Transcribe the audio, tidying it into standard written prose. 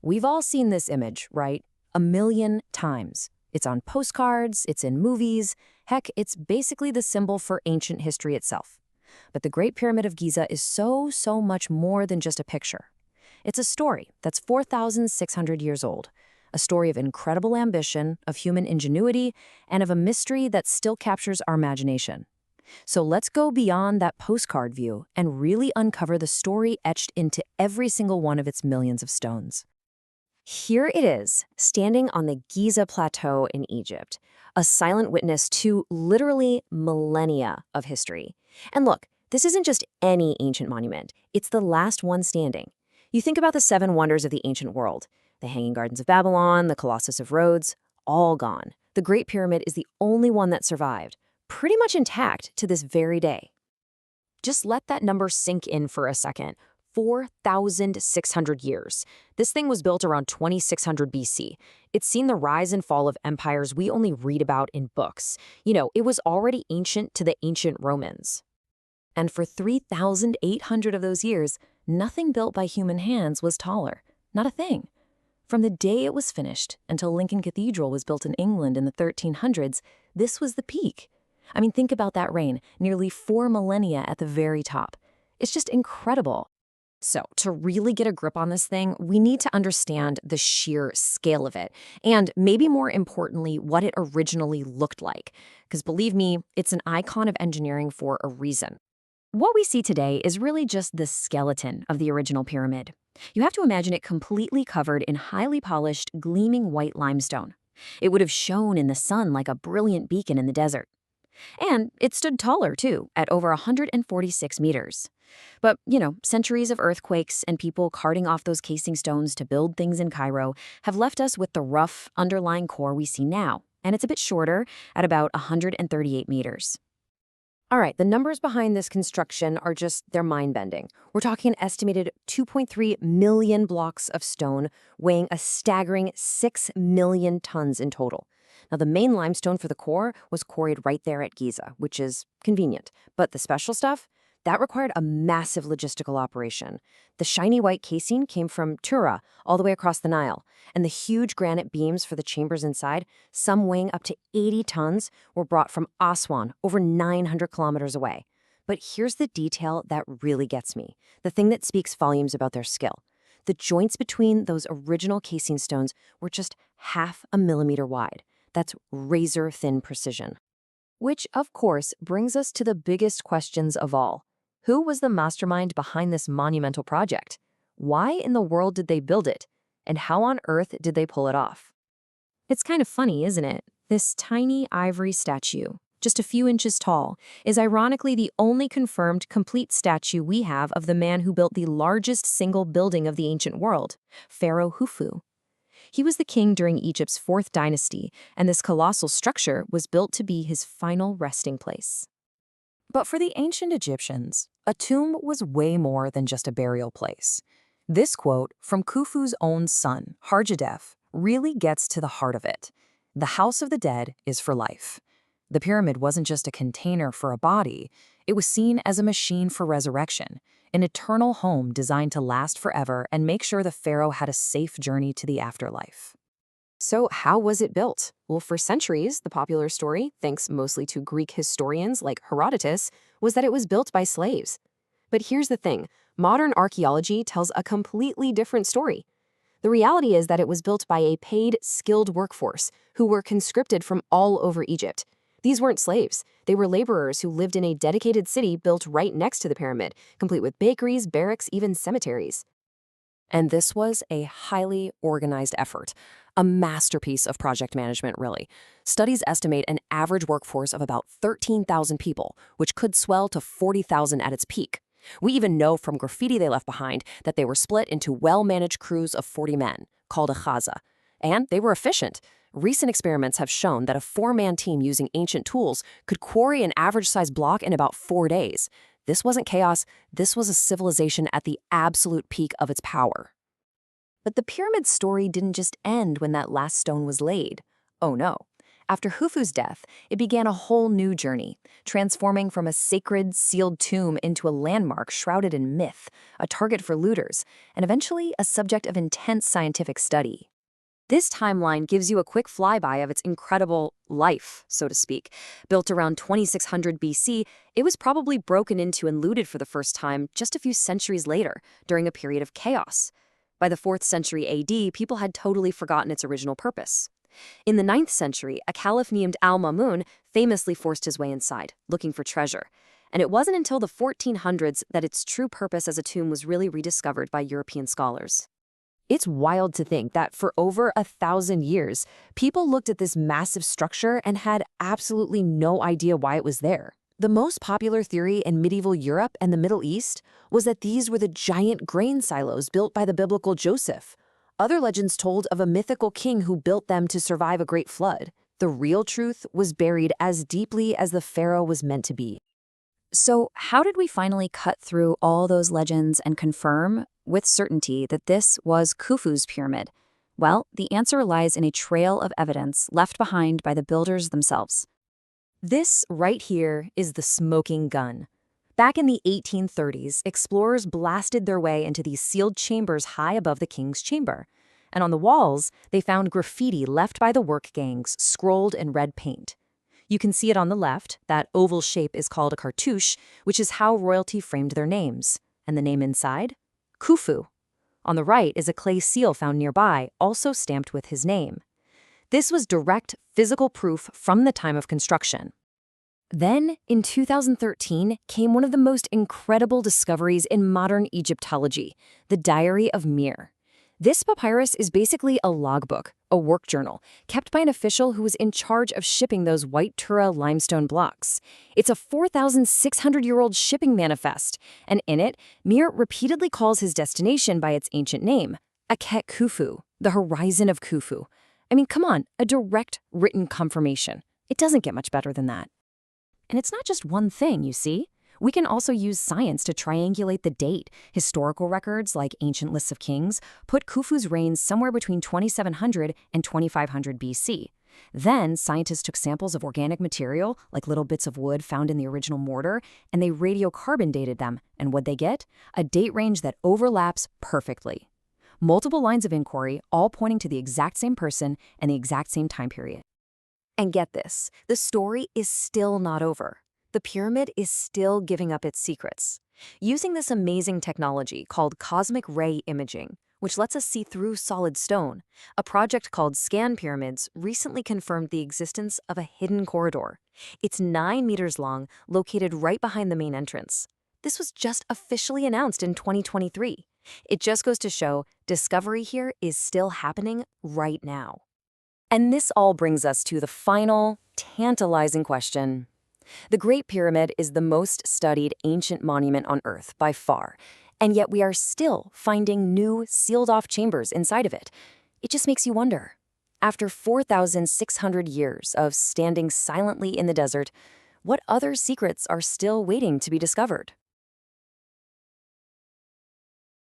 We've all seen this image, right? A million times. It's on postcards, it's in movies. Heck, it's basically the symbol for ancient history itself. But the Great Pyramid of Giza is so much more than just a picture. It's a story that's 4,600 years old. A story of incredible ambition, of human ingenuity, and of a mystery that still captures our imagination. So let's go beyond that postcard view and really uncover the story etched into every single one of its millions of stones. Here it is, standing on the Giza Plateau in Egypt, a silent witness to literally millennia of history. And look, this isn't just any ancient monument, it's the last one standing. You think about the 7 wonders of the ancient world, the Hanging Gardens of Babylon, the Colossus of Rhodes, all gone. The Great Pyramid is the only one that survived, pretty much intact to this very day. Just let that number sink in for a second. 4,600 years. This thing was built around 2600 BC. It's seen the rise and fall of empires we only read about in books. It was already ancient to the ancient Romans. And for 3,800 of those years, nothing built by human hands was taller. Not a thing. From the day it was finished until Lincoln Cathedral was built in England in the 1300s, this was the peak. I mean, think about that reign, nearly 4 millennia at the very top. It's just incredible. So, to really get a grip on this thing, we need to understand the sheer scale of it, and maybe more importantly, what it originally looked like. Because believe me, it's an icon of engineering for a reason. What we see today is really just the skeleton of the original pyramid. You have to imagine it completely covered in highly polished, gleaming white limestone. It would have shone in the sun like a brilliant beacon in the desert. And it stood taller, too, at over 146 meters. But, centuries of earthquakes and people carting off those casing stones to build things in Cairo have left us with the rough, underlying core we see now, and it's a bit shorter at about 138 meters. All right, the numbers behind this construction are they're mind-bending. We're talking an estimated 2.3 million blocks of stone, weighing a staggering 6 million tons in total. Now, the main limestone for the core was quarried right there at Giza, which is convenient. But the special stuff? That required a massive logistical operation. The shiny white casing came from Tura, all the way across the Nile, and the huge granite beams for the chambers inside, some weighing up to 80 tons, were brought from Aswan, over 900 kilometers away. But here's the detail that really gets me, the thing that speaks volumes about their skill. The joints between those original casing stones were just 0.5 millimeter wide. That's razor-thin precision. Which, of course, brings us to the biggest questions of all. Who was the mastermind behind this monumental project? Why in the world did they build it? And how on earth did they pull it off? It's kind of funny, isn't it? This tiny ivory statue, just a few inches tall, is ironically the only confirmed complete statue we have of the man who built the largest single building of the ancient world, Pharaoh Khufu. He was the king during Egypt's 4th dynasty, and this colossal structure was built to be his final resting place. But for the ancient Egyptians, a tomb was way more than just a burial place. This quote from Khufu's own son, Harjadef, really gets to the heart of it. The house of the dead is for life. The pyramid wasn't just a container for a body, it was seen as a machine for resurrection, an eternal home designed to last forever and make sure the pharaoh had a safe journey to the afterlife. So how was it built? Well, for centuries, the popular story, thanks mostly to Greek historians like Herodotus, was that it was built by slaves. But here's the thing, modern archaeology tells a completely different story. The reality is that it was built by a paid, skilled workforce who were conscripted from all over Egypt. These weren't slaves. They were laborers who lived in a dedicated city built right next to the pyramid, complete with bakeries, barracks, even cemeteries. And this was a highly organized effort, a masterpiece of project management, really. Studies estimate an average workforce of about 13,000 people, which could swell to 40,000 at its peak. We even know from graffiti they left behind that they were split into well-managed crews of 40 men, called a chaza. And they were efficient. Recent experiments have shown that a 4-man team using ancient tools could quarry an average-sized block in about 4 days. This wasn't chaos, this was a civilization at the absolute peak of its power. But the pyramid story didn't just end when that last stone was laid. Oh no. After Khufu's death, it began a whole new journey, transforming from a sacred, sealed tomb into a landmark shrouded in myth, a target for looters, and eventually a subject of intense scientific study. This timeline gives you a quick flyby of its incredible life, so to speak. Built around 2600 BC, it was probably broken into and looted for the first time just a few centuries later, during a period of chaos. By the 4th century AD, people had totally forgotten its original purpose. In the 9th century, a caliph named Al-Mamun famously forced his way inside, looking for treasure. And it wasn't until the 1400s that its true purpose as a tomb was really rediscovered by European scholars. It's wild to think that for over 1,000 years, people looked at this massive structure and had absolutely no idea why it was there. The most popular theory in medieval Europe and the Middle East was that these were the giant grain silos built by the biblical Joseph. Other legends told of a mythical king who built them to survive a great flood. The real truth was buried as deeply as the pharaoh was meant to be. So, how did we finally cut through all those legends and confirm with certainty that this was Khufu's pyramid? Well, the answer lies in a trail of evidence left behind by the builders themselves. This right here is the smoking gun. Back in the 1830s, explorers blasted their way into these sealed chambers high above the king's chamber. And on the walls, they found graffiti left by the work gangs, scrolled in red paint. You can see it on the left. That oval shape is called a cartouche, which is how royalty framed their names. And the name inside? Khufu. On the right is a clay seal found nearby, also stamped with his name. This was direct physical proof from the time of construction. Then, in 2013, came one of the most incredible discoveries in modern Egyptology, the Diary of Mir. This papyrus is basically a logbook, a work journal, kept by an official who was in charge of shipping those white Tura limestone blocks. It's a 4,600-year-old shipping manifest, and in it, Mir repeatedly calls his destination by its ancient name, Akhet Khufu, the horizon of Khufu. I mean, come on, a direct written confirmation. It doesn't get much better than that. And it's not just one thing, you see. We can also use science to triangulate the date. Historical records, like ancient lists of kings, put Khufu's reign somewhere between 2700 and 2500 BC. Then, scientists took samples of organic material, like little bits of wood found in the original mortar, and they radiocarbon dated them. And what'd they get? A date range that overlaps perfectly. Multiple lines of inquiry, all pointing to the exact same person and the exact same time period. And get this, the story is still not over. The pyramid is still giving up its secrets. Using this amazing technology called cosmic ray imaging, which lets us see through solid stone, a project called Scan Pyramids recently confirmed the existence of a hidden corridor. It's 9 meters long, located right behind the main entrance. This was just officially announced in 2023. It just goes to show discovery here is still happening right now. And this all brings us to the final, tantalizing question. The Great Pyramid is the most studied ancient monument on Earth by far, and yet we are still finding new sealed-off chambers inside of it. It just makes you wonder. After 4,600 years of standing silently in the desert, what other secrets are still waiting to be discovered?